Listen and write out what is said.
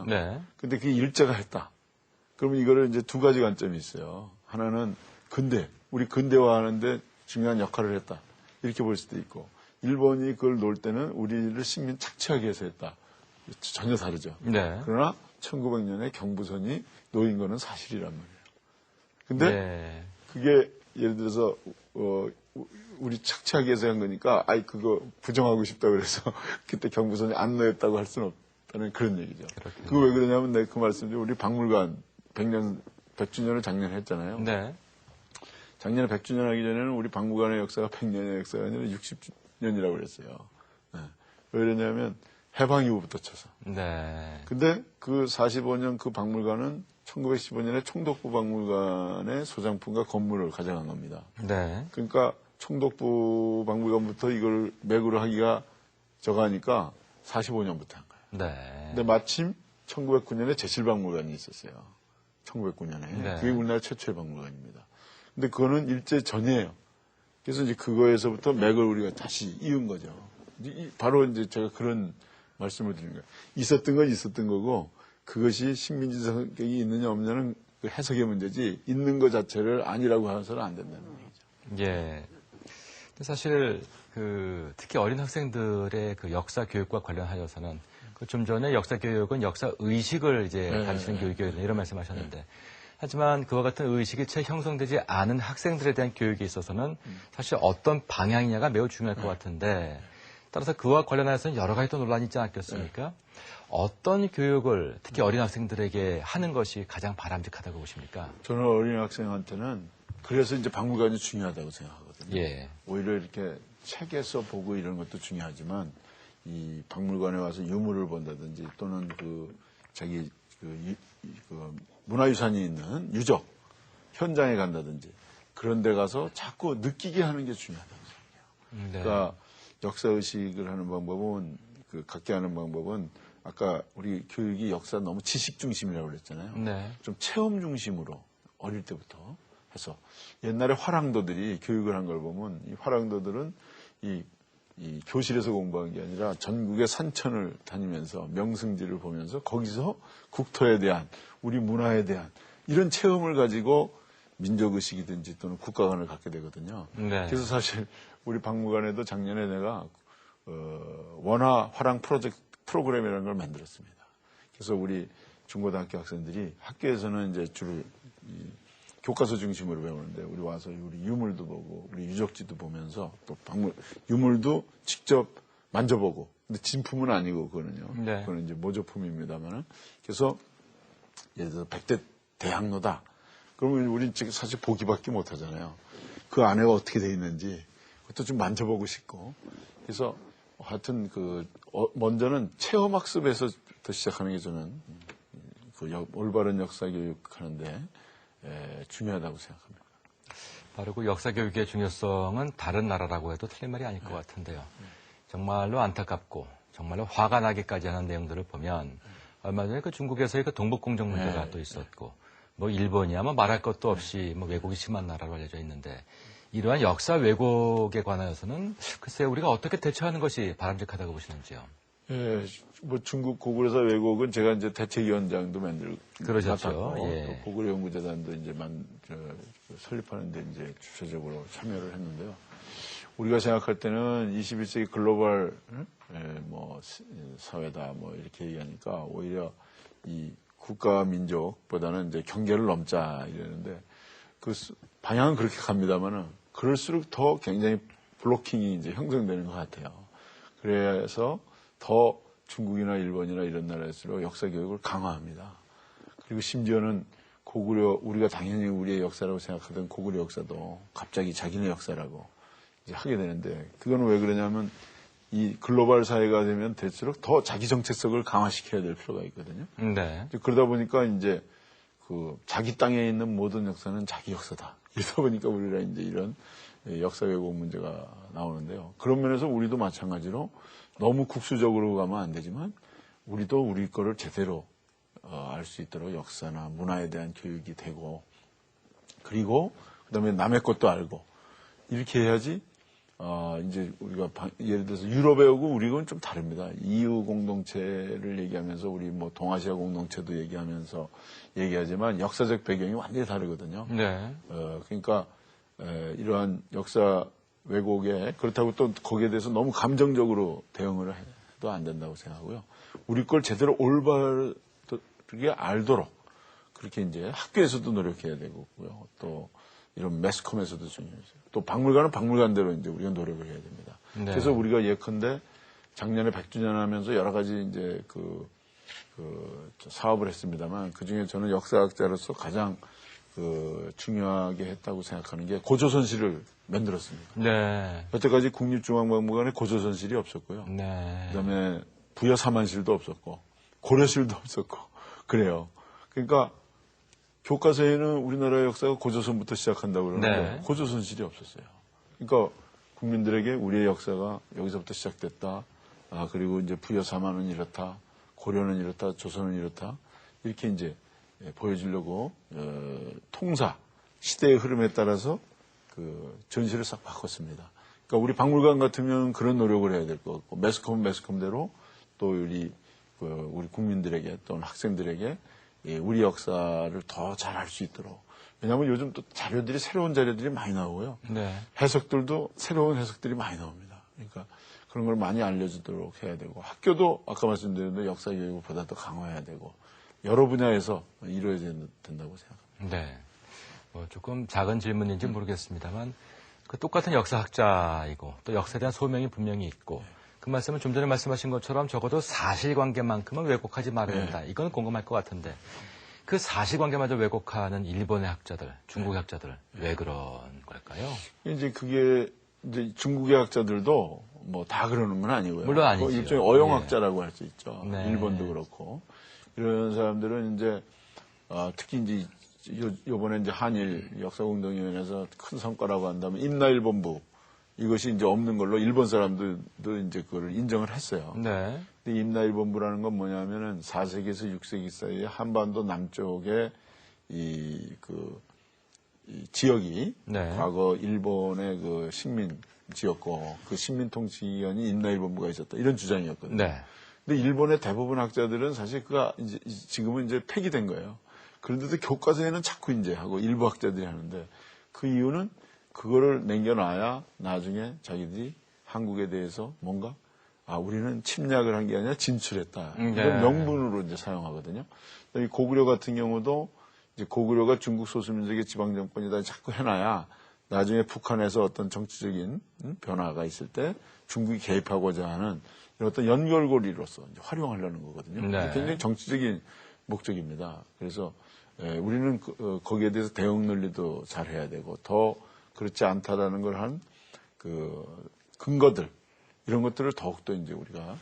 거거든요. 네. 근데 그게 일제가 했다. 그러면 이거를 이제 두 가지 관점이 있어요. 하나는 우리 근대화하는데 중요한 역할을 했다. 이렇게 볼 수도 있고, 일본이 그걸 놓을 때는 우리를 식민 착취하기 위해서 했다. 전혀 다르죠. 네. 그러나 1900년에 경부선이 놓인 거는 사실이란 말이에요. 근데 네. 그게 예를 들어서 우리 착취하기 위해서 한 거니까 그거 부정하고 싶다 그래서 그때 경부선이 안 놓였다고 할 수는 없다는 그런 얘기죠. 그렇군요. 그거 왜 그러냐면 내가 그 말씀드린 우리 박물관 100주년을 작년에 했잖아요. 네. 작년에 100주년 하기 전에는 우리 박물관의 역사가 100년의 역사가 아니라 60년이라고 그랬어요. 네. 왜 그러냐면 해방 이후부터 쳐서. 네. 근데 그 45년 그 박물관은 1915년에 총독부 박물관의 소장품과 건물을 가져간 겁니다. 네. 그러니까 총독부 박물관부터 이걸 매구를 하기가 저거 하니까 45년부터 한 거예요. 네. 근데 마침 1909년에 제실박물관이 있었어요. 1909년에. 네. 그게 우리나라 최초의 박물관입니다. 근데 그거는 일제 전이에요. 그래서 이제 그거에서부터 맥을 우리가 다시 이은 거죠. 바로 이제 제가 그런 말씀을 드린 거예요. 있었던 건 있었던 거고, 그것이 식민지 성격이 있느냐 없느냐는 그 해석의 문제지, 있는 것 자체를 아니라고 해서는 안 된다는 얘기죠. 예. 사실 특히 어린 학생들의 그 역사 교육과 관련하여서는 좀 전에 역사 교육은 역사 의식을 이제 가르치는 교육이다 이런 말씀하셨는데, 하지만 그와 같은 의식이 채 형성되지 않은 학생들에 대한 교육에 있어서는 사실 어떤 방향이냐가 매우 중요할 것 같은데, 따라서 그와 관련해서는 여러 가지 또 논란이 있지 않겠습니까? 어떤 교육을 특히 어린 학생들에게 하는 것이 가장 바람직하다고 보십니까? 저는 어린 학생한테는 그래서 이제 박물관이 중요하다고 생각하거든요. 예. 오히려 이렇게 책에서 보고 이런 것도 중요하지만 이 박물관에 와서 유물을 본다든지 또는 자기 문화유산이 있는 유적 현장에 간다든지 그런 데 가서 자꾸 느끼게 하는 게 중요하다고 생각해요. 네. 그러니까 역사의식을 하는 방법은 갖게 하는 방법은 아까 우리 교육이 역사 너무 지식 중심이라고 그랬잖아요. 네. 좀 체험 중심으로 어릴 때부터 해서 옛날에 화랑도들이 교육을 한 걸 보면 이 화랑도들은 이 교실에서 공부한 게 아니라 전국의 산천을 다니면서 명승지를 보면서 거기서 국토에 대한 우리 문화에 대한 이런 체험을 가지고 민족의식이든지 또는 국가관을 갖게 되거든요. 네. 그래서 사실 우리 박물관에도 작년에 내가 원화 화랑 프로그램이라는 걸 만들었습니다. 그래서 우리 중고등학교 학생들이 학교에서는 이제 주로 교과서 중심으로 배우는데 우리 와서 우리 유물도 보고 우리 유적지도 보면서 또 유물도 직접 만져보고 근데 진품은 아니고 그거는요. 네. 그거는 이제 모조품입니다만은 그래서 예를 들어서 백대 대학로다. 그러면 우린 지금 사실 보기밖에 못 하잖아요. 그 안에가 어떻게 돼 있는지 그것도 좀 만져보고 싶고 그래서 하여튼 먼저는 체험학습에서부터 시작하는 게 저는 올바른 역사 교육하는데 중요하다고 생각합니다. 바로 그 역사 교육의 중요성은 다른 나라라고 해도 틀린 말이 아닐 것 같은데요. 정말로 안타깝고 정말로 화가 나기까지 하는 내용들을 보면 얼마 전에 그 중국에서의 그 동북공정 문제가 또 있었고 뭐 일본이야 뭐 말할 것도 없이 뭐 왜곡이 심한 나라로 알려져 있는데 이러한 역사 왜곡에 관하여서는 글쎄 우리가 어떻게 대처하는 것이 바람직하다고 보시는지요? 예, 뭐 중국 고구려사 왜곡은 제가 이제 대책위원장도 그러셨죠. 또 고구려연구재단도 이제 설립하는데 이제 주체적으로 참여를 했는데요. 우리가 생각할 때는 21세기 글로벌 사회다 뭐 이렇게 얘기하니까 오히려 이 국가와 민족보다는 이제 경계를 넘자 이러는데 그 방향은 그렇게 갑니다만은 그럴수록 더 굉장히 블로킹이 이제 형성되는 것 같아요. 그래서 더 중국이나 일본이나 이런 나라일수록 역사 교육을 강화합니다. 그리고 심지어는 우리가 당연히 우리의 역사라고 생각하던 고구려 역사도 갑자기 자기네 역사라고 이제 하게 되는데 그건 왜 그러냐면 이 글로벌 사회가 되면 될수록 더 자기 정체성을 강화시켜야 될 필요가 있거든요. 네. 그러다 보니까 이제 자기 땅에 있는 모든 역사는 자기 역사다. 이러다 보니까 우리가 이제 이런 역사 왜곡 문제가 나오는데요. 그런 면에서 우리도 마찬가지로 너무 국수적으로 가면 안 되지만 우리도 우리 거를 제대로 알 수 있도록 역사나 문화에 대한 교육이 되고 그리고 그다음에 남의 것도 알고 이렇게 해야지 이제 우리가 예를 들어서 유럽하고 우리는 좀 다릅니다. EU 공동체를 얘기하면서 우리 뭐 동아시아 공동체도 얘기하지만 역사적 배경이 완전히 다르거든요. 네. 그러니까 이러한 역사 왜곡에 그렇다고 또 거기에 대해서 너무 감정적으로 대응을 해도 안 된다고 생각하고요. 우리 걸 제대로 올바르게 알도록 그렇게 이제 학교에서도 노력해야 되고요. 또 이런 매스컴에서도 중요해요. 또 박물관은 박물관대로 이제 우리가 노력을 해야 됩니다. 네. 그래서 우리가 예컨대 작년에 100주년 하면서 여러 가지 이제 사업을 했습니다만 그 중에 저는 역사학자로서 가장 중요하게 했다고 생각하는 게 고조선실을 만들었습니다. 네. 여태까지 국립중앙박물관에 고조선실이 없었고요. 네. 그다음에 부여사만실도 없었고 고려실도 없었고 그래요. 그러니까 교과서에는 우리나라 역사가 고조선부터 시작한다고 그러는데 네. 고조선실이 없었어요. 그러니까 국민들에게 우리의 역사가 여기서부터 시작됐다. 그리고 이제 부여사만은 이렇다. 고려는 이렇다. 조선은 이렇다. 이렇게 이제 보여주려고 통사 시대의 흐름에 따라서 전시를 싹 바꿨습니다. 그러니까 우리 박물관 같으면 그런 노력을 해야 될 것 같고 매스컴은 매스컴대로 또 우리 국민들에게 또는 학생들에게 우리 역사를 더 잘 알 수 있도록. 왜냐하면 요즘 또 새로운 자료들이 많이 나오고요. 네. 해석들도 새로운 해석들이 많이 나옵니다. 그러니까 그런 걸 많이 알려주도록 해야 되고 학교도 아까 말씀드렸는데 역사 교육을 보다 더 강화해야 되고 여러 분야에서 이루어져야 된다고 생각합니다. 네. 조금 작은 질문인지 모르겠습니다만 그 똑같은 역사학자이고 또 역사에 대한 소명이 분명히 있고 그 말씀은 좀 전에 말씀하신 것처럼 적어도 사실관계만큼은 왜곡하지 말아야 된다. 이건 궁금할 것 같은데 그 사실관계마저 왜곡하는 일본의 학자들, 중국의 학자들 왜 그런 걸까요? 이제 그게 이제 중국의 학자들도 뭐 다 그러는 건 아니고요. 물론 아니죠. 일종의 어용학자라고 할 수 있죠. 네. 일본도 그렇고 이런 사람들은 이제 특히 이제 요번에 이제 한일 역사공동위원회에서 큰 성과라고 한다면 임나일본부 이것이 이제 없는 걸로 일본 사람들도 이제 그걸 인정을 했어요. 네. 근데 임나일본부라는 건 뭐냐면은 4세기에서 6세기 사이에 한반도 남쪽에 이 지역이 네. 과거 일본의 그 식민지였고 그 식민 통치 기관이 임나일본부가 있었다 이런 주장이었거든요. 네. 근데 일본의 대부분 학자들은 사실 그가 이제 지금은 이제 폐기된 거예요. 그런데도 교과서에는 자꾸 이제 하고 일부 학자들이 하는데 그 이유는 그거를 남겨놔야 나중에 자기들이 한국에 대해서 뭔가 우리는 침략을 한 게 아니라 진출했다. 네. 이런 명분으로 이제 사용하거든요. 이 고구려 같은 경우도 이제 고구려가 중국 소수민족의 지방 정권이다 자꾸 해놔야 나중에 북한에서 어떤 정치적인 변화가 있을 때 중국이 개입하고자 하는 이런 어떤 연결고리로서 이제 활용하려는 거거든요. 네. 굉장히 정치적인 목적입니다. 그래서 우리는 거기에 대해서 대응 논리도 잘 해야 되고 더 그렇지 않다라는 걸 한 근거들 이런 것들을 더욱더 이제 우리가